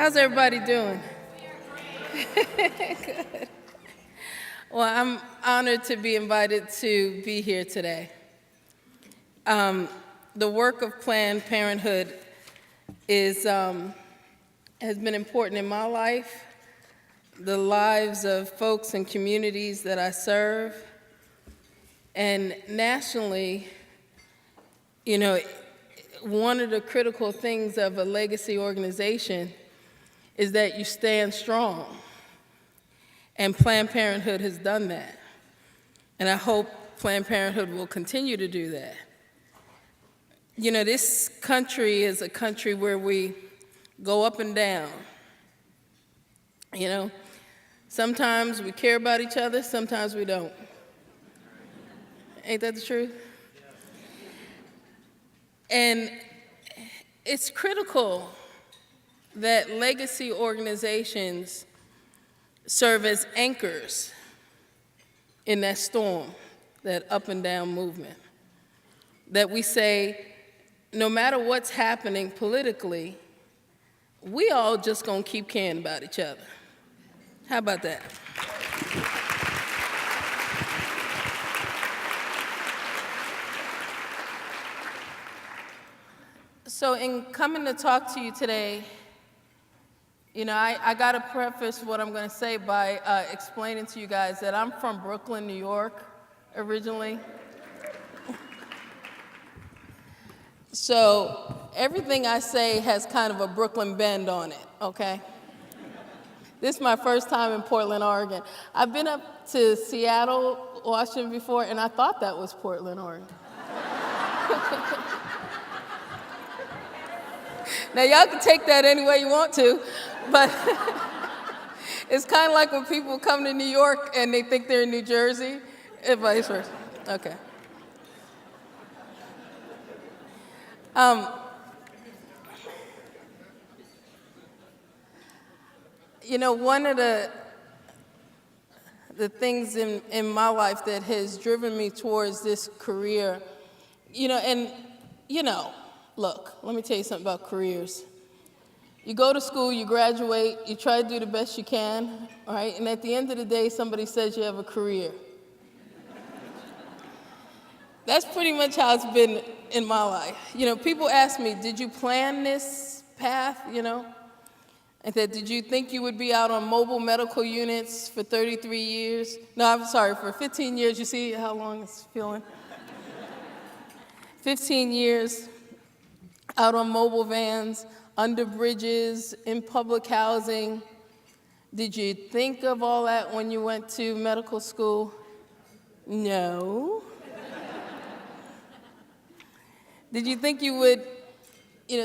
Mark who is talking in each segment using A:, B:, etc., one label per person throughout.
A: How's everybody doing? Good. Well, I'm honored to be invited to be here today. The work of Planned Parenthood has been important in my life, the lives of folks and communities that I serve, and nationally, one of the critical things of a legacy organization is that you stand strong. And Planned Parenthood has done that. And I hope Planned Parenthood will continue to do that. This country is a country where we go up and down. Sometimes we care about each other, sometimes we don't. Ain't that the truth? And it's critical that legacy organizations serve as anchors in that storm, that up and down movement. That we say, no matter what's happening politically, we all just gonna keep caring about each other. How about that? So in coming to talk to you today, I got to preface what I'm going to say by explaining to you guys that I'm from Brooklyn, New York, originally. So everything I say has kind of a Brooklyn bend on it, okay? This is my first time in Portland, Oregon. I've been up to Seattle, Washington before, and I thought that was Portland, Oregon. Now, y'all can take that any way you want to, but it's kind of like when people come to New York and they think they're in New Jersey, and vice versa. Okay. One of the things in my life that has driven me towards this career, look, let me tell you something about careers. You go to school, you graduate, you try to do the best you can, all right? And at the end of the day, somebody says you have a career. That's pretty much how it's been in my life. People ask me, did you plan this path, And said, did you think you would be out on mobile medical units for 33 years? No, I'm sorry, for 15 years. You see how long it's feeling? 15 years. Out on mobile vans, under bridges, in public housing. Did you think of all that when you went to medical school? No. Did you think you would,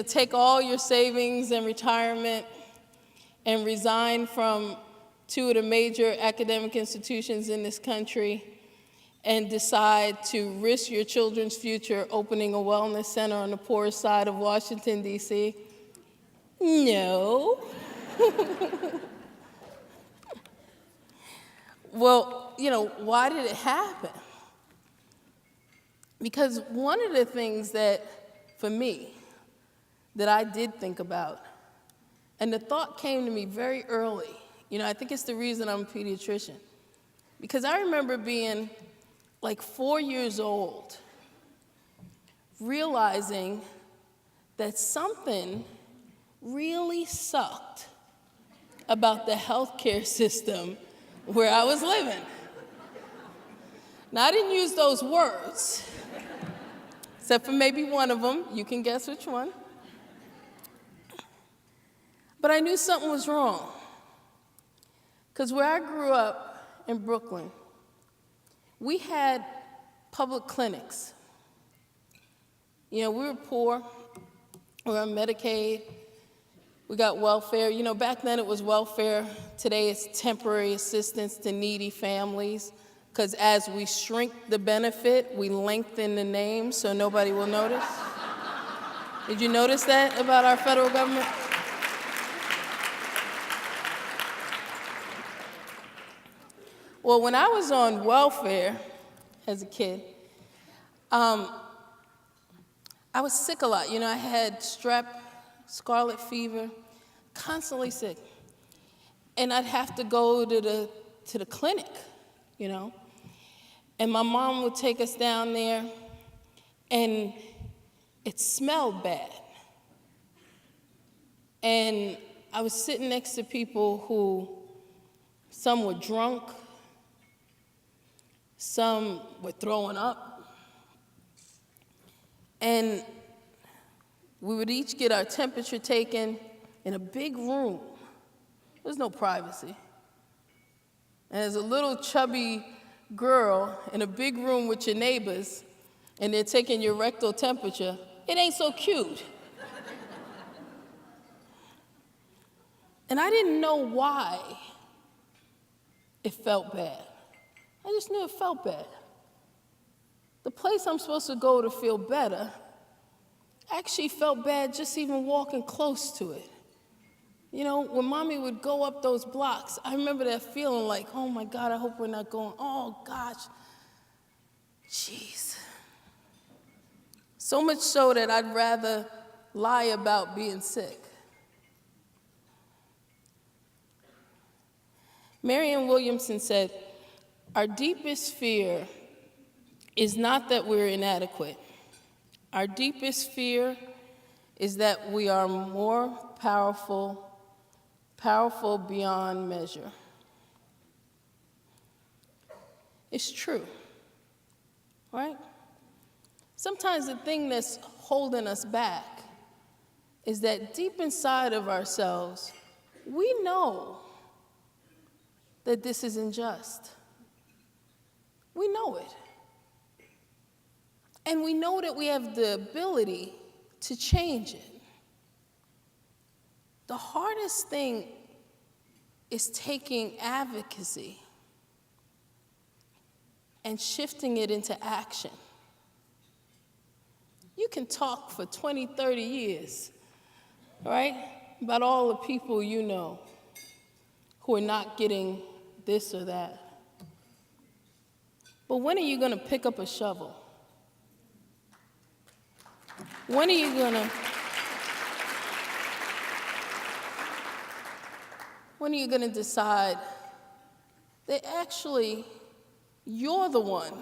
A: take all your savings and retirement and resign from two of the major academic institutions in this country and decide to risk your children's future opening a wellness center on the poorest side of Washington, D.C.? No. Well, why did it happen? Because one of the things that, for me, that I did think about, and the thought came to me very early, I think it's the reason I'm a pediatrician, because I remember being like 4 years old, realizing that something really sucked about the healthcare system where I was living. Now, I didn't use those words, except for maybe one of them. You can guess which one. But I knew something was wrong, because where I grew up in Brooklyn, we had public clinics. We were poor, we were on Medicaid, we got welfare. Back then it was welfare. Today it's temporary assistance to needy families, because as we shrink the benefit, we lengthen the name so nobody will notice. Did you notice that about our federal government? Well, when I was on welfare as a kid, I was sick a lot. I had strep, scarlet fever, constantly sick. And I'd have to go to the clinic, you know. And my mom would take us down there, and it smelled bad. And I was sitting next to people who, some were drunk, some were throwing up, and we would each get our temperature taken in a big room. There's no privacy. And as a little chubby girl in a big room with your neighbors, and they're taking your rectal temperature, it ain't so cute. And I didn't know why it felt bad. I just knew it felt bad. The place I'm supposed to go to feel better actually felt bad just even walking close to it. You know, when mommy would go up those blocks, I remember that feeling like, oh my God, I hope we're not going, oh gosh, jeez. So much so that I'd rather lie about being sick. Marianne Williamson said, our deepest fear is not that we're inadequate. Our deepest fear is that we are more powerful beyond measure. It's true, right? Sometimes the thing that's holding us back is that deep inside of ourselves, we know that this is unjust. We know it. And we know that we have the ability to change it. The hardest thing is taking advocacy and shifting it into action. You can talk for 20, 30 years, right, about all the people you know who are not getting this or that. But when are you going to pick up a shovel? When are you going to decide that actually you're the one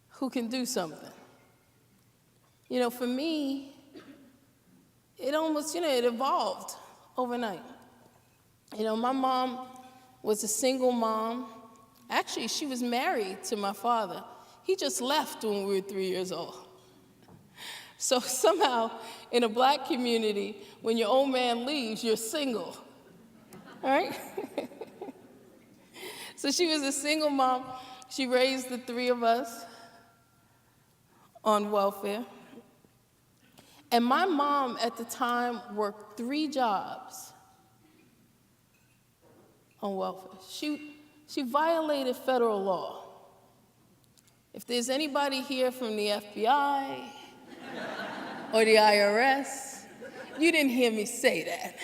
A: who can do something? You know, for me, it almost, it evolved overnight. You know, my mom was a single mom. Actually, she was married to my father. He just left when we were 3 years old. So somehow, in a black community, when your old man leaves, you're single, all right? So she was a single mom. She raised the three of us on welfare. And my mom, at the time, worked 3 jobs on welfare. She violated federal law. If there's anybody here from the FBI or the IRS, you didn't hear me say that.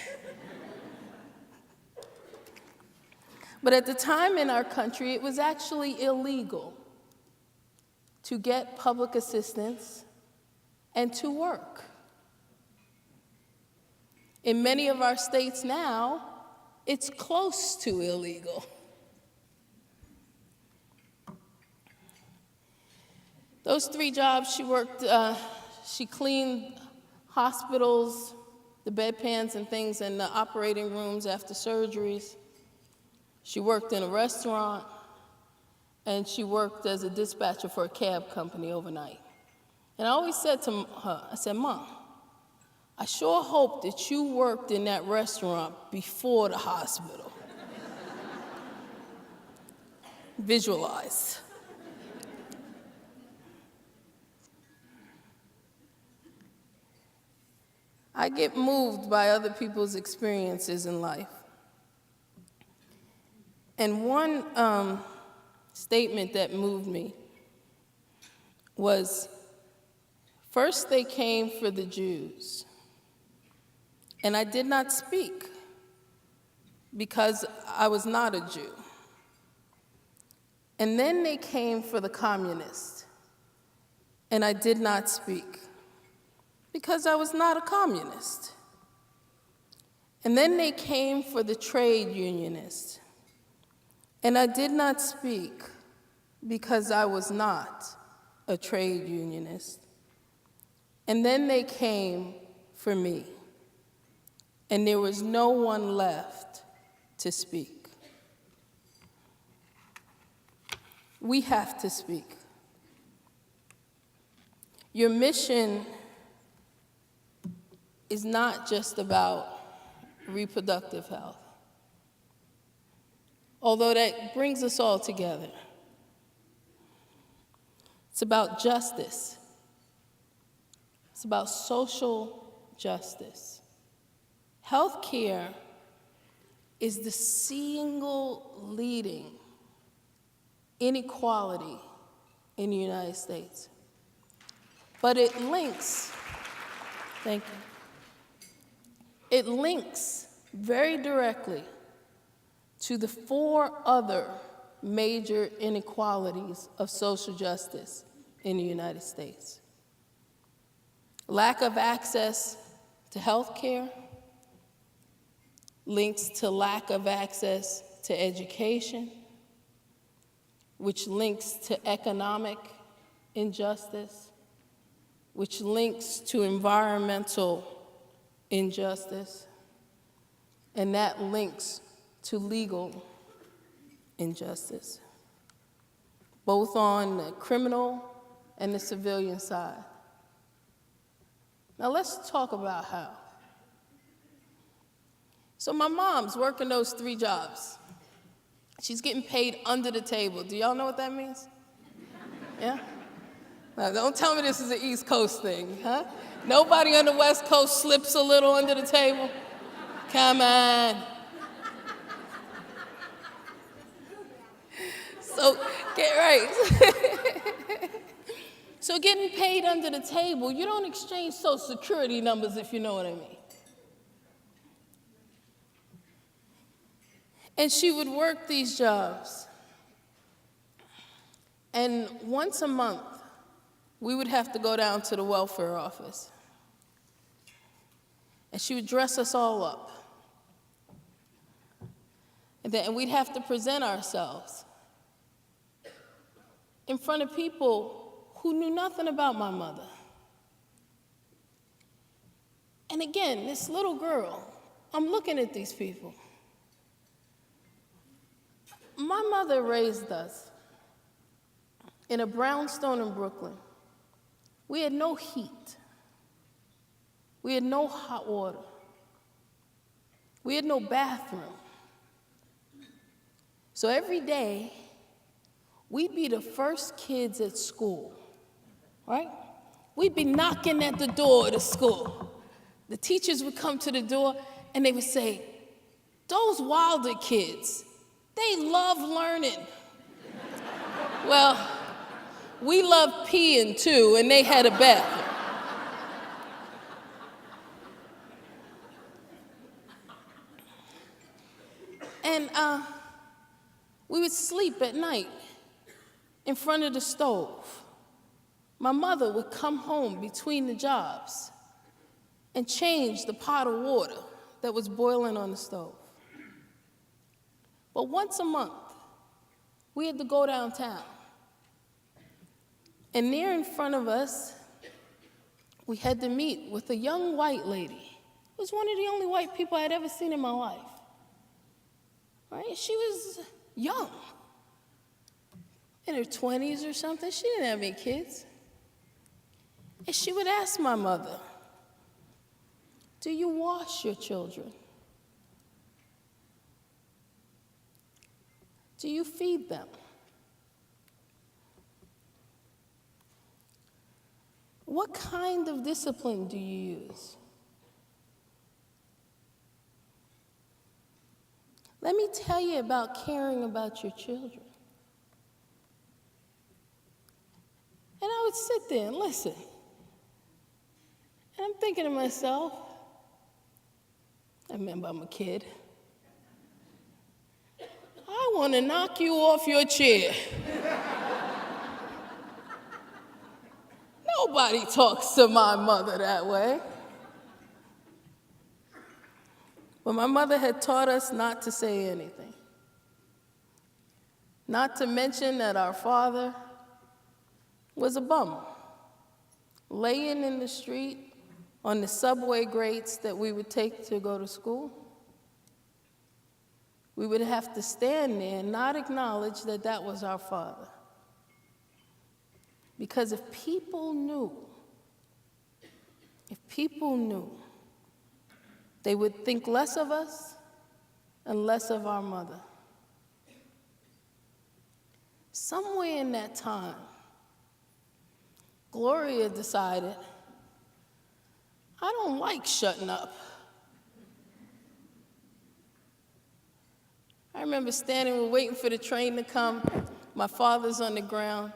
A: But at the time in our country, it was actually illegal to get public assistance and to work. In many of our states now, it's close to illegal. Those 3 jobs she worked, she cleaned hospitals, the bedpans and things in the operating rooms after surgeries. She worked in a restaurant, and she worked as a dispatcher for a cab company overnight. And I always said to her, I said, Mom, I sure hope that you worked in that restaurant before the hospital. Visualize. I get moved by other people's experiences in life. And one statement that moved me was, first they came for the Jews, and I did not speak because I was not a Jew. And then they came for the communists, and I did not speak because I was not a communist. And then they came for the trade unionists. And I did not speak because I was not a trade unionist. And then they came for me. And there was no one left to speak. We have to speak. Your mission is not just about reproductive health, although that brings us all together. It's about justice. It's about social justice. Healthcare is the single leading inequality in the United States. But it links, thank you, it links very directly to the 4 other major inequalities of social justice in the United States. Lack of access to health care links to lack of access to education, which links to economic injustice, which links to environmental injustice, and that links to legal injustice, both on the criminal and the civilian side. Now let's talk about how. So my mom's working those 3 jobs. She's getting paid under the table. Do y'all know what that means? Yeah? Now, don't tell me this is an East Coast thing, huh? Nobody on the West Coast slips a little under the table? Come on. So, get right. So getting paid under the table, you don't exchange Social Security numbers, if you know what I mean. And she would work these jobs. And once a month, we would have to go down to the welfare office. And she would dress us all up. And we'd have to present ourselves in front of people who knew nothing about my mother. And again, this little girl, I'm looking at these people. My mother raised us in a brownstone in Brooklyn. We had no heat. We had no hot water. We had no bathroom. So every day, we'd be the first kids at school, right? We'd be knocking at the door of the school. The teachers would come to the door and they would say, "Those Wilder kids, they love learning." Well, we loved peeing too, and they had a bathroom. And we would sleep at night in front of the stove. My mother would come home between the jobs and change the pot of water that was boiling on the stove. But once a month, we had to go downtown. And there in front of us, we had to meet with a young white lady. It was one of the only white people I had ever seen in my life. Right? She was young, in her 20s or something. She didn't have any kids. And she would ask my mother, "Do you wash your children? Do you feed them? What kind of discipline do you use?" Let me tell you about caring about your children. And I would sit there and listen. And I'm thinking to myself, I remember I'm a kid, I want to knock you off your chair. Nobody talks to my mother that way. But my mother had taught us not to say anything. Not to mention that our father was a bum, laying in the street on the subway grates that we would take to go to school. We would have to stand there and not acknowledge that that was our father. Because if people knew, they would think less of us and less of our mother. Somewhere in that time, Gloria decided, I don't like shutting up. I remember standing, we're waiting for the train to come. My father's on the ground.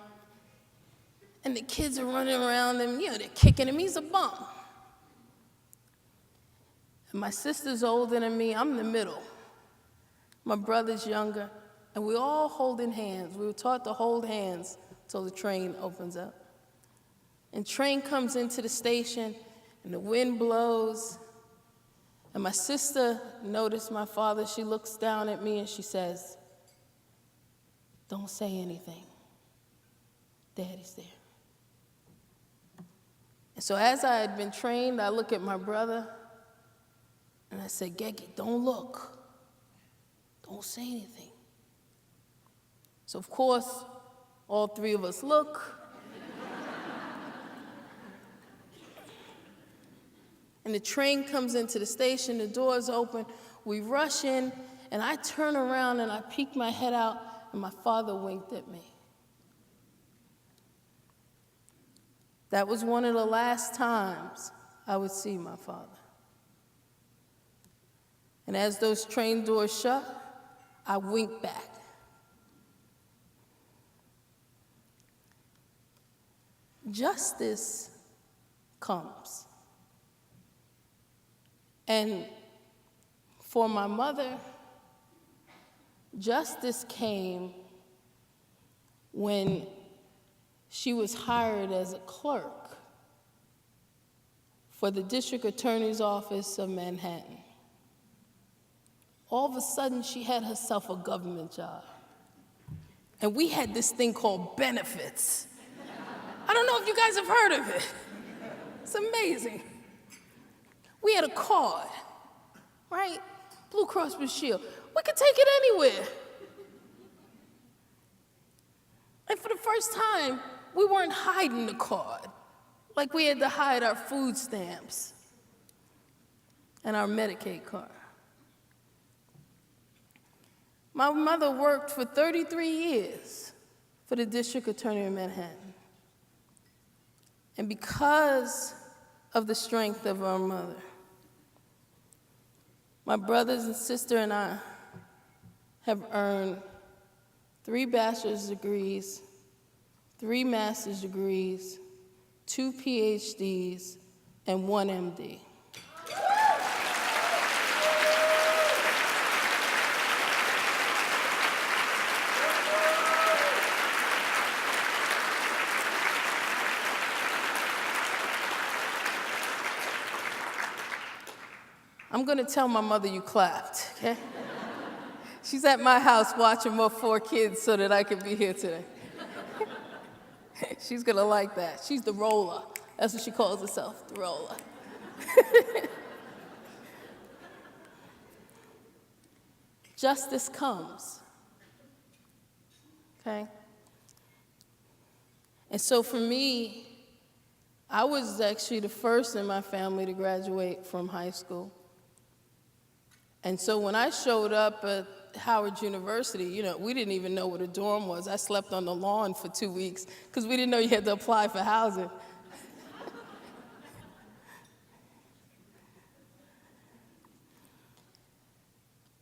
A: And the kids are running around him, they're kicking him. He's a bum. And my sister's older than me. I'm in the middle. My brother's younger. And we're all holding hands. We were taught to hold hands until the train opens up. And train comes into the station, and the wind blows. And my sister noticed my father. She looks down at me and she says, don't say anything. Daddy's there. And so as I had been trained, I look at my brother and I said, Gegi, don't look. Don't say anything. So of course, all three of us look. And the train comes into the station, the doors open, we rush in, and I turn around and I peek my head out, and my father winked at me. That was one of the last times I would see my father. And as those train doors shut, I winked back. Justice comes. And for my mother, justice came when she was hired as a clerk for the District Attorney's Office of Manhattan. All of a sudden, she had herself a government job. And we had this thing called benefits. I don't know if you guys have heard of it. It's amazing. We had a card, right? Blue Cross Blue Shield. We could take it anywhere. And for the first time, we weren't hiding the card like we had to hide our food stamps and our Medicaid card. My mother worked for 33 years for the District Attorney of Manhattan. And because of the strength of our mother, my brothers and sister and I have earned 3 bachelor's degrees, 3 master's degrees, 2 PhDs, and 1 MD. I'm going to tell my mother you clapped, okay? She's at my house watching my 4 kids so that I can be here today. She's going to like that. She's the roller. That's what she calls herself, the roller. Justice comes, okay? And so for me, I was actually the first in my family to graduate from high school. And so when I showed up at Howard University, we didn't even know what a dorm was. I slept on the lawn for 2 weeks because we didn't know you had to apply for housing.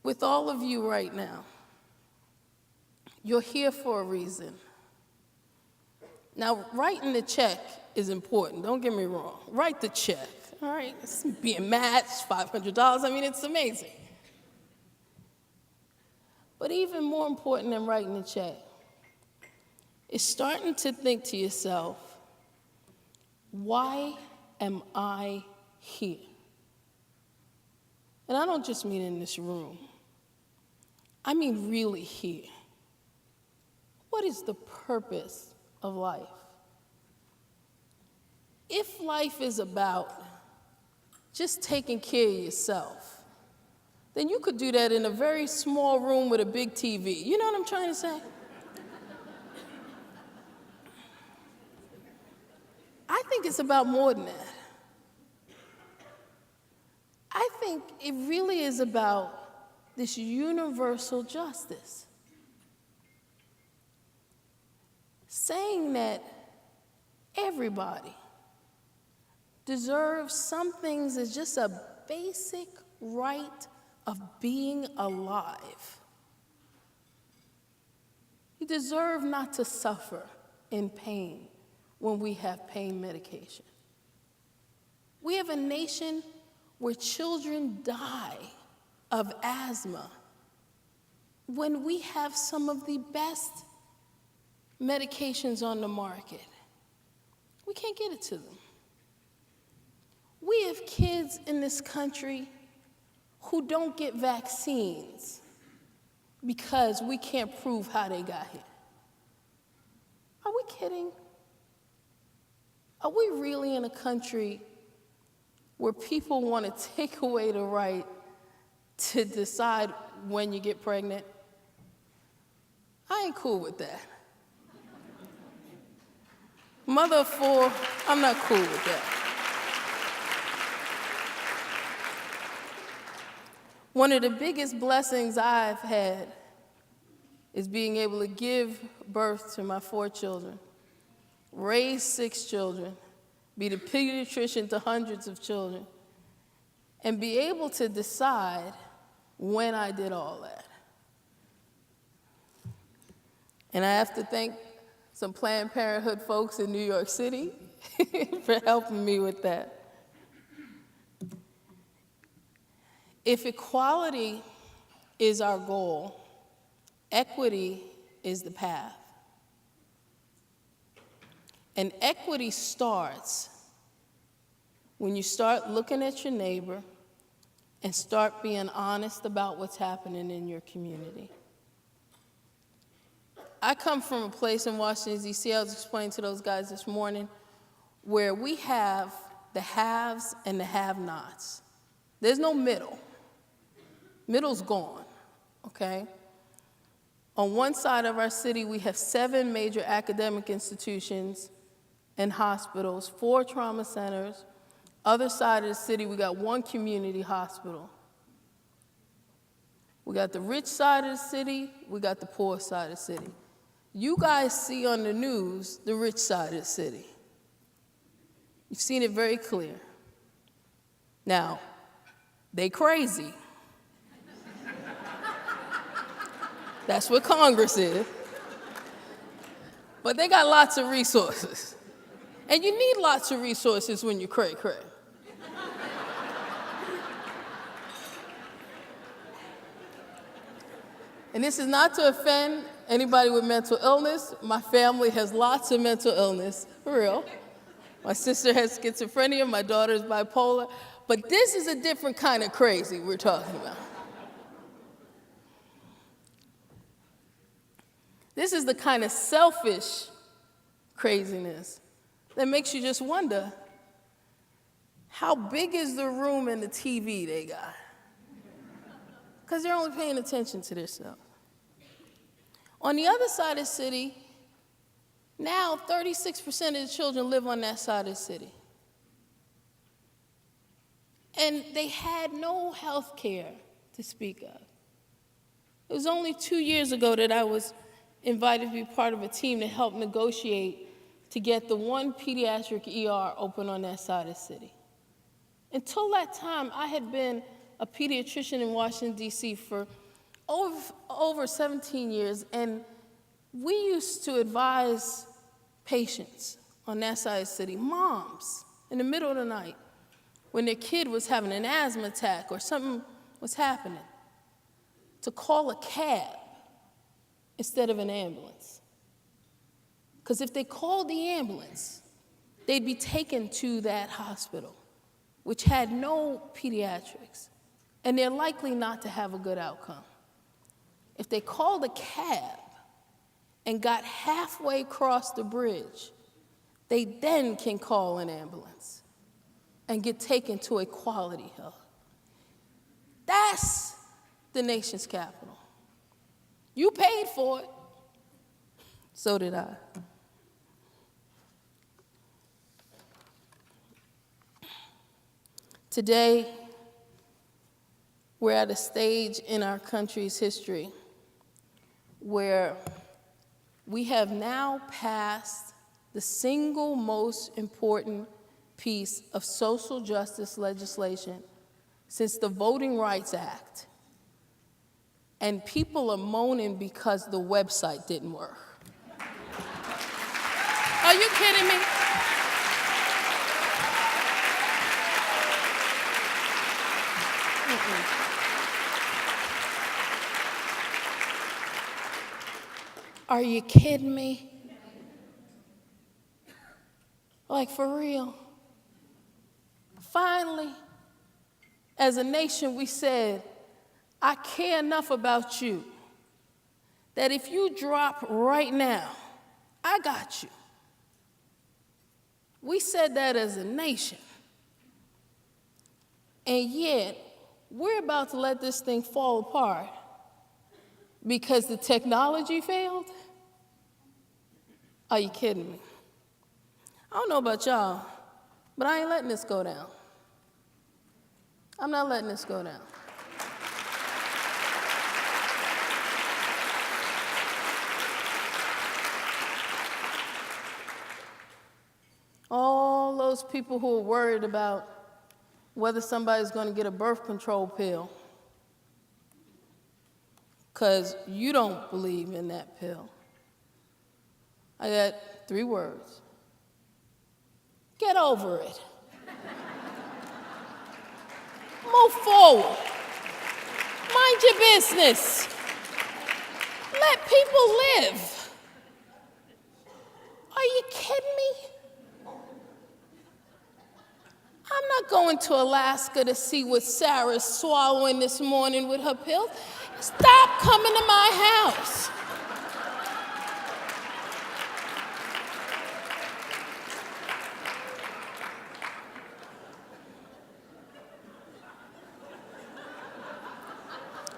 A: With all of you right now, you're here for a reason. Now, writing the check is important. Don't get me wrong. Write the check, all right? It's being matched, $500. I mean, it's amazing. But even more important than writing a check is starting to think to yourself, why am I here? and I don't just mean in this room, I mean really here. What is the purpose of life? If life is about just taking care of yourself, then you could do that in a very small room with a big TV. You know what I'm trying to say? I think it's about more than that. I think it really is about this universal justice. Saying that everybody deserves some things as just a basic right of being alive. You deserve not to suffer in pain when we have pain medication. We have a nation where children die of asthma when we have some of the best medications on the market. We can't get it to them. We have kids in this country who don't get vaccines because we can't prove how they got here. Are we kidding? Are we really in a country where people want to take away the right to decide when you get pregnant? I ain't cool with that. Mother of four, I'm not cool with that. One of the biggest blessings I've had is being able to give birth to my 4 children, raise 6 children, be the pediatrician to hundreds of children, and be able to decide when I did all that. And I have to thank some Planned Parenthood folks in New York City for helping me with that. If equality is our goal, equity is the path. And equity starts when you start looking at your neighbor and start being honest about what's happening in your community. I come from a place in Washington, D.C., I was explaining to those guys this morning, where we have the haves and the have-nots. There's no middle. Middle's gone, okay? On one side of our city, we have 7 major academic institutions and hospitals, 4 trauma centers. Other side of the city, we got 1 community hospital. We got the rich side of the city, we got the poor side of the city. You guys see on the news the rich side of the city. You've seen it very clear. Now, they crazy. That's what Congress is. But they got lots of resources. And you need lots of resources when you're cray-cray. And this is not to offend anybody with mental illness. My family has lots of mental illness, for real. My sister has schizophrenia, my daughter is bipolar. But this is a different kind of crazy we're talking about. This is the kind of selfish craziness that makes you just wonder, how big is the room and the TV they got? Because they're only paying attention to themselves. On the other side of the city, now 36% of the children live on that side of the city. And they had no health care to speak of. It was only 2 years ago that I was invited to be part of a team to help negotiate to get the 1 pediatric ER open on that side of the city. Until that time, I had been a pediatrician in Washington, D.C. for over 17 years, and we used to advise patients on that side of the city, moms, in the middle of the night, when their kid was having an asthma attack or something was happening, to call a cab instead of an ambulance. Because if they called the ambulance, they'd be taken to that hospital, which had no pediatrics. and they're likely not to have a good outcome. If they called a cab and got halfway across the bridge, they then can call an ambulance and get taken to a quality health. That's the nation's capital. You paid for it. So did I. Today, we're at a stage in our country's history where we have now passed the single most important piece of social justice legislation since the Voting Rights Act. And people are moaning because the website didn't work. Are you kidding me? Are you kidding me? Like, for real. Finally, as a nation, we said, I care enough about you that if you drop right now, I got you. We said that as a nation. And yet, we're about to let this thing fall apart because the technology failed? Are you kidding me? I don't know about y'all, but I ain't letting this go down. I'm not letting this go down. All those people who are worried about whether somebody's going to get a birth control pill because you don't believe in that pill. I got 3 words. Get over it. Move forward. Mind your business. Let people live. Are you kidding me? I'm not going to Alaska to see what Sarah's swallowing this morning with her pills. Stop coming to my house.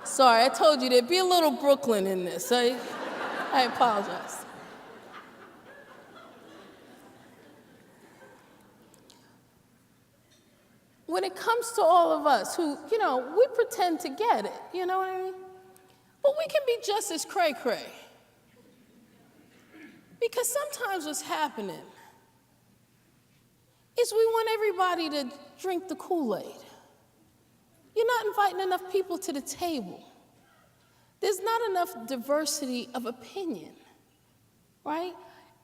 A: Sorry, I told you there'd be a little Brooklyn in this. I apologize. When it comes to all of us who, we pretend to get it, you know what I mean? But we can be just as cray-cray. Because sometimes what's happening is we want everybody to drink the Kool-Aid. You're not inviting enough people to the table. There's not enough diversity of opinion, right?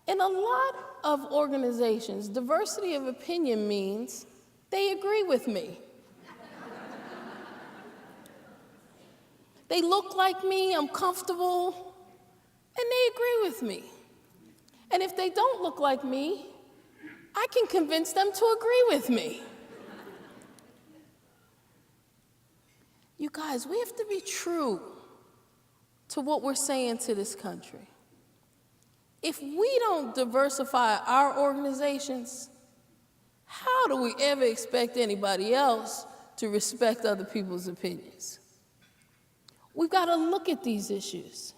A: In a lot of organizations, diversity of opinion means they agree with me. They look like me, I'm comfortable, and they agree with me. And if they don't look like me, I can convince them to agree with me. You guys, we have to be true to what we're saying to this country. If we don't diversify our organizations, how do we ever expect anybody else to respect other people's opinions? We've got to look at these issues.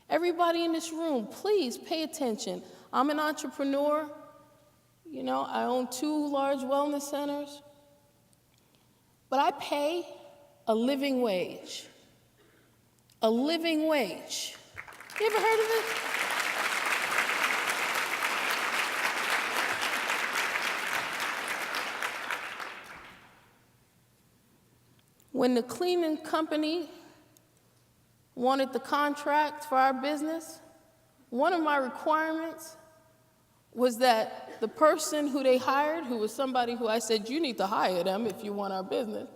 A: Everybody in this room, please pay attention. I'm an entrepreneur. I own 2 large wellness centers. But I pay a living wage. A living wage. You ever heard of it? When the cleaning company wanted the contract for our business, one of my requirements was that the person who they hired, who was somebody who I said, you need to hire them if you want our business,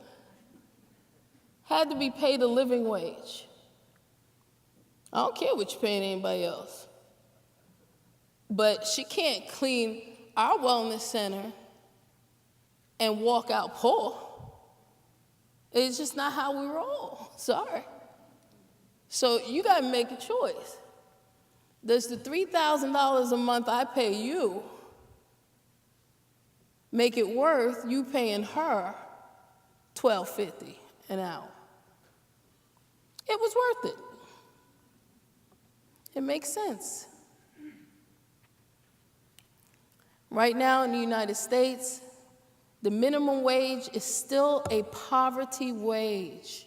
A: had to be paid a living wage. I don't care what you're paying anybody else. But she can't clean our wellness center and walk out poor. It's just not how we roll. Sorry. So you got to make a choice. Does the $3,000 a month I pay you make it worth you paying her $12.50 an hour? It was worth it. It makes sense. Right now in the United States, the minimum wage is still a poverty wage.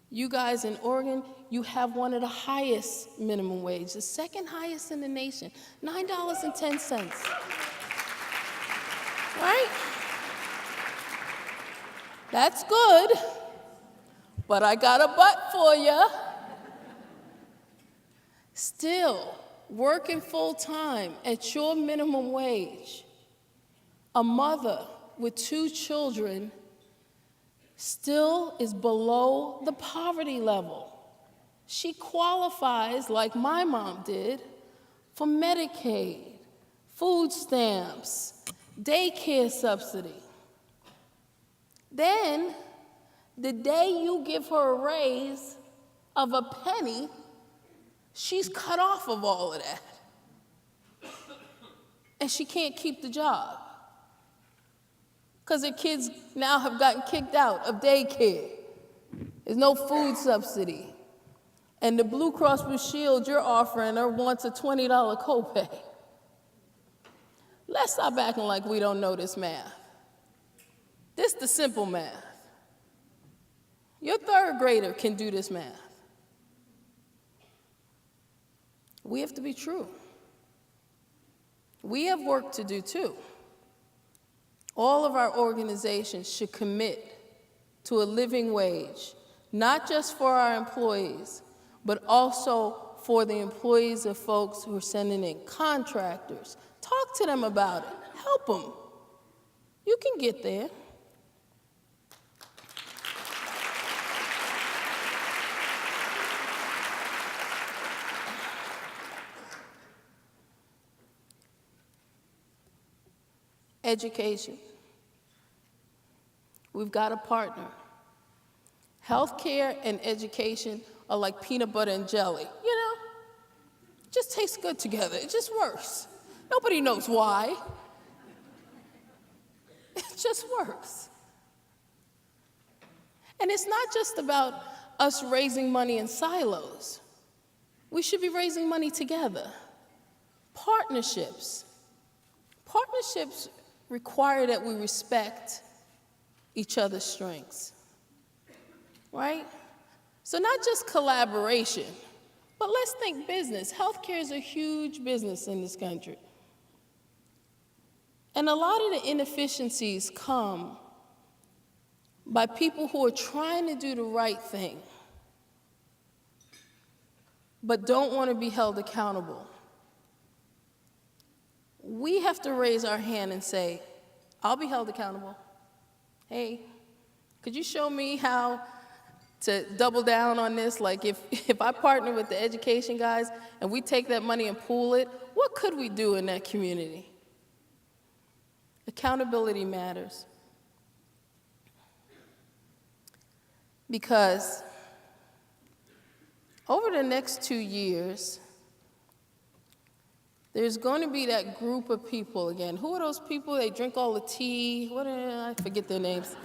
A: You guys in Oregon, you have one of the highest minimum wage, the second highest in the nation, $9.10. Right? That's good, but I got a but for you. Still, working full-time at your minimum wage, a mother with 2 children still is below the poverty level. She qualifies, like my mom did, for Medicaid, food stamps, daycare subsidy. Then, the day you give her a raise of a penny, she's cut off of all of that. And she can't keep the job. Because her kids now have gotten kicked out of daycare. There's no food subsidy. And the Blue Cross Blue Shield you're offering her wants a $20 copay. Let's stop acting like we don't know this math. This is the simple math. Your 3rd grader can do this math. We have to be true. We have work to do too. All of our organizations should commit to a living wage, not just for our employees, but also for the employees of folks who are sending in contractors. Talk to them about it. Help them. You can get there. Education. We've got a partner. Healthcare and education are like peanut butter and jelly. You know, it just tastes good together. It just works. Nobody knows why. It just works. And it's not just about us raising money in silos. We should be raising money together. Partnerships. Partnerships require that we respect each other's strengths, right? So not just collaboration, but let's think business. Healthcare is a huge business in this country. And a lot of the inefficiencies come by people who are trying to do the right thing, but don't want to be held accountable. We have to raise our hand and say, I'll be held accountable. Hey, could you show me how to double down on this? Like if I partner with the education guys and we take that money and pool it, what could we do in that community? Accountability matters. Because over the next 2 years, there's going to be that group of people again. Who are those people? They drink all the tea. I forget their names.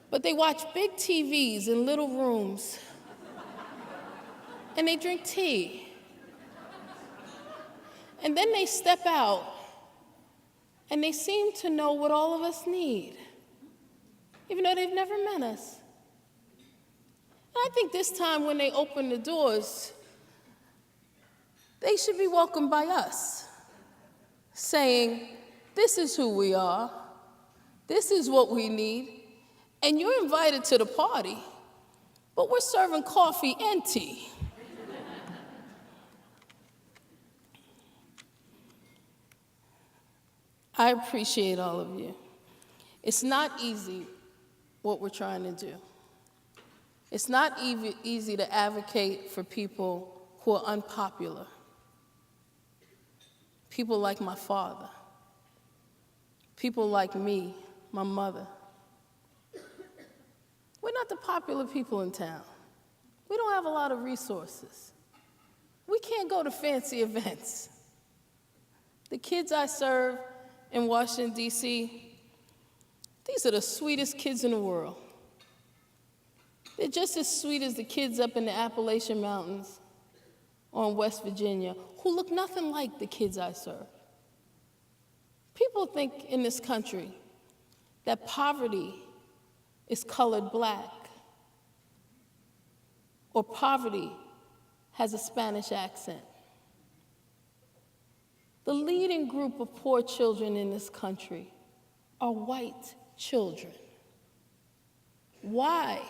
A: But they watch big TVs in little rooms. And they drink tea. And then they step out. And they seem to know what all of us need, even though they've never met us. I think this time when they open the doors, they should be welcomed by us, saying, this is who we are, this is what we need, and you're invited to the party, but we're serving coffee and tea. I appreciate all of you. It's not easy what we're trying to do. It's not easy to advocate for people who are unpopular. People like my father. people like me, my mother. We're not the popular people in town. We don't have a lot of resources. We can't go to fancy events. The kids I serve in Washington, D.C., these are the sweetest kids in the world. They're just as sweet as the kids up in the Appalachian Mountains or in West Virginia, who look nothing like the kids I serve. People think in this country that poverty is colored black, or poverty has a Spanish accent. The leading group of poor children in this country are white children. Why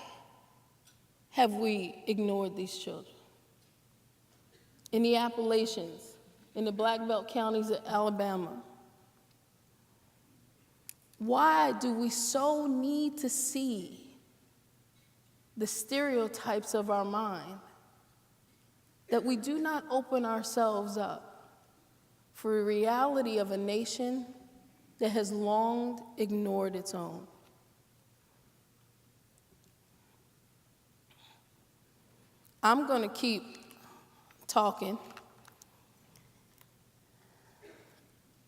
A: have we ignored these children? In the Appalachians, in the Black Belt counties of Alabama, why do we so need to see the stereotypes of our mind that we do not open ourselves up for a reality of a nation that has long ignored its own? I'm going to keep talking.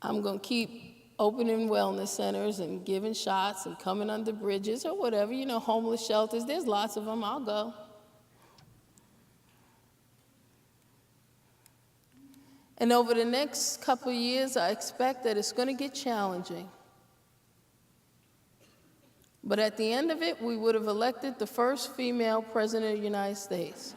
A: I'm going to keep opening wellness centers and giving shots and coming under bridges or whatever, homeless shelters. There's lots of them. I'll go. And over the next couple of years, I expect that it's going to get challenging. But at the end of it, we would have elected the first female president of the United States.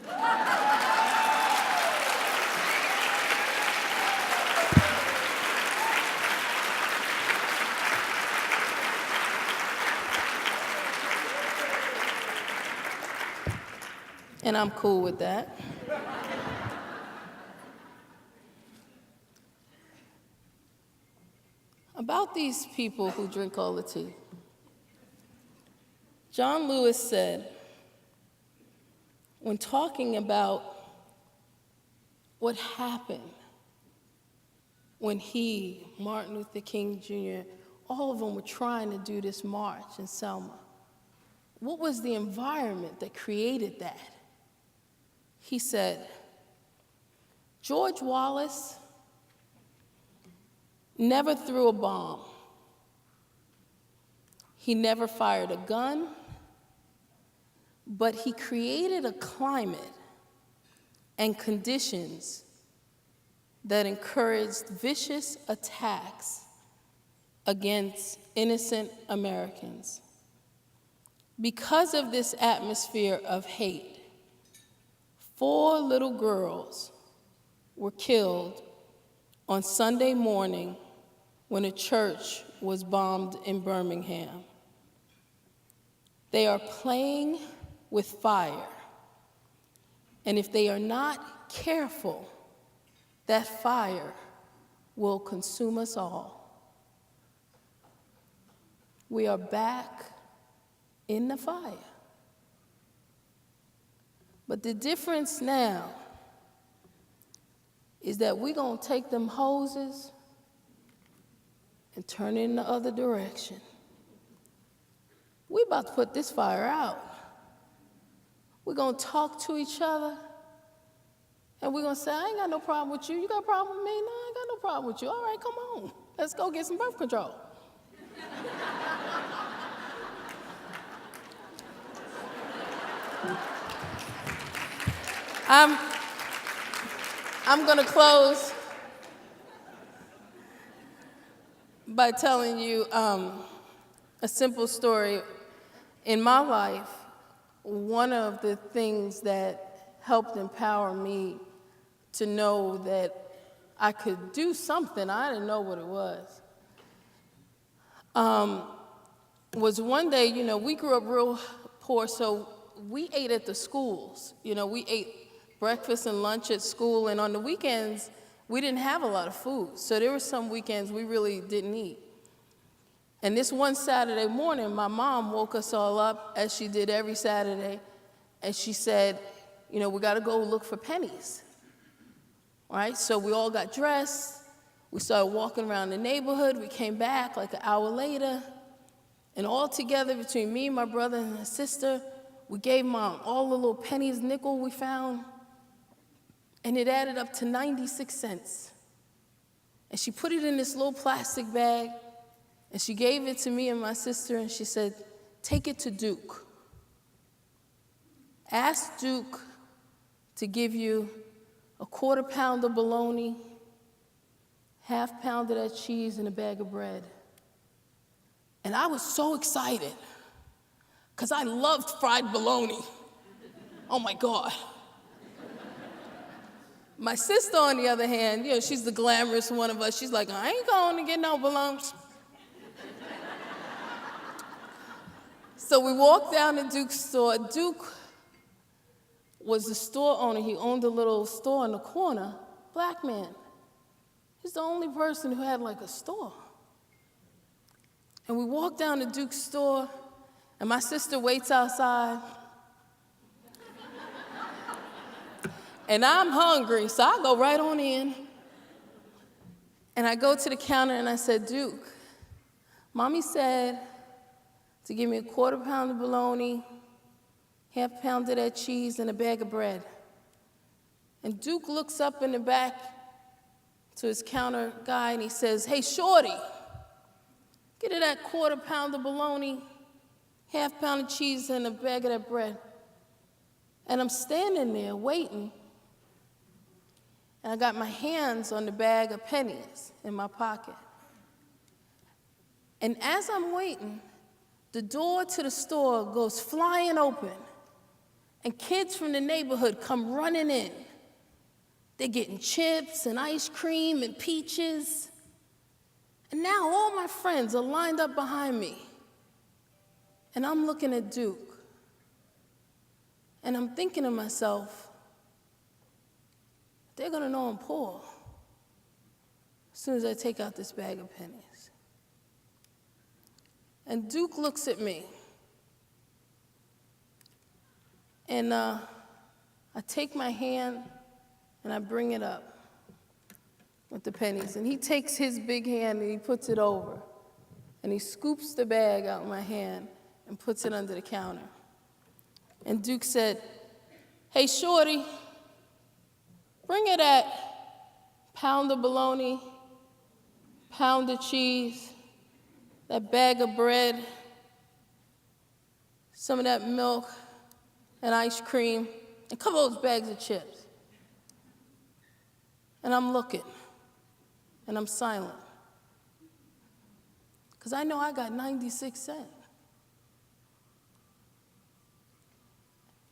A: And I'm cool with that. About these people who drink all the tea. John Lewis said, when talking about what happened when he, Martin Luther King Jr., all of them were trying to do this march in Selma, what was the environment that created that? He said, George Wallace never threw a bomb. He never fired a gun, but he created a climate and conditions that encouraged vicious attacks against innocent Americans. Because of this atmosphere of hate, 4 little girls were killed on Sunday morning when a church was bombed in Birmingham. They are playing with fire, and if they are not careful, that fire will consume us all. We are back in the fire. But the difference now is that we're going to take them hoses and turn it in the other direction. We're about to put this fire out. We're going to talk to each other, and we're going to say, I ain't got no problem with you. You got a problem with me? No, I ain't got no problem with you. All right, come on. Let's go get some birth control. I'm going to close by telling you a simple story. In my life, one of the things that helped empower me to know that I could do something, I didn't know what it was one day, we grew up real poor, so we ate at the schools. We ate breakfast and lunch at school, and on the weekends, we didn't have a lot of food. So there were some weekends we really didn't eat. And this one Saturday morning, my mom woke us all up, as she did every Saturday, and she said, we got to go look for pennies. All right, so we all got dressed, We started walking around the neighborhood. We came back like an hour later. And all together, between me, my brother, and my sister, we gave Mom all the little pennies, nickel we found. And it added up to 96 cents. And she put it in this little plastic bag. And she gave it to me and my sister. And she said, take it to Duke. Ask Duke to give you a 1/4 pound of bologna, 1/2 pound of that cheese, and a bag of bread. And I was so excited, because I loved fried bologna. Oh my God. My sister, on the other hand, she's the glamorous one of us. She's like, I ain't going to get no bologna. So we walked down to Duke's store. Duke was the store owner. He owned a little store in the corner, black man. He's the only person who had like a store. And we walked down to Duke's store, and my sister waits outside. And I'm hungry, so I go right on in. And I go to the counter and I said, Duke, Mommy said to give me a 1/4 pound of bologna, 1/2 pound of that cheese, and a bag of bread. And Duke looks up in the back to his counter guy and he says, hey, Shorty, get her that 1/4 pound of bologna, 1/2 pound of cheese, and a bag of that bread. And I'm standing there waiting, and I got my hands on the bag of pennies in my pocket. And as I'm waiting, the door to the store goes flying open, and kids from the neighborhood come running in. They're getting chips and ice cream and peaches. And now all my friends are lined up behind me. And I'm looking at Duke. And I'm thinking to myself, they're going to know I'm poor as soon as I take out this bag of pennies. And Duke looks at me. And I take my hand and I bring it up with the pennies. And he takes his big hand and he puts it over. And he scoops the bag out of my hand and puts it under the counter. And Duke said, hey, Shorty, bring her that pound of bologna, pound of cheese, that bag of bread, some of that milk and ice cream, and a couple of those bags of chips. And I'm looking, and I'm silent, because I know I got 96 cents.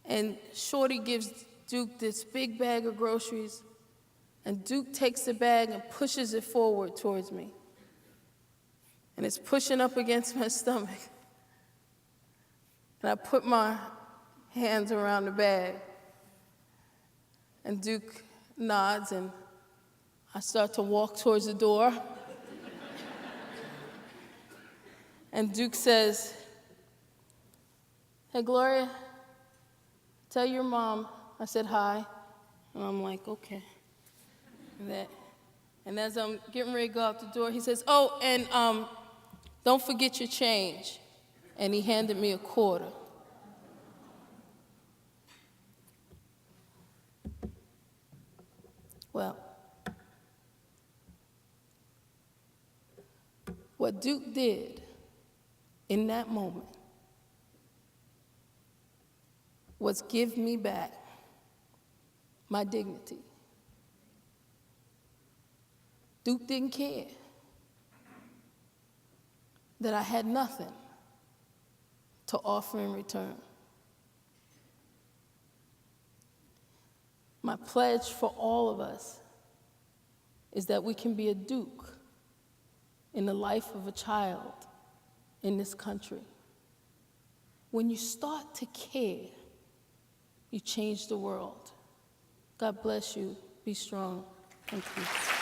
A: And Shorty gives Duke this big bag of groceries, and Duke takes the bag and pushes it forward towards me. And it's pushing up against my stomach. And I put my hands around the bag, and Duke nods, and I start to walk towards the door. And Duke says, hey, Gloria, tell your mom I said hi. And I'm like, okay. And as I'm getting ready to go out the door, he says, oh, and don't forget your change. And he handed me a 1/4. Well, what Duke did in that moment was give me back my dignity. Duke didn't care that I had nothing to offer in return. My pledge for all of us is that we can be a Duke in the life of a child in this country. When you start to care, you change the world. God bless you. Be strong and peace.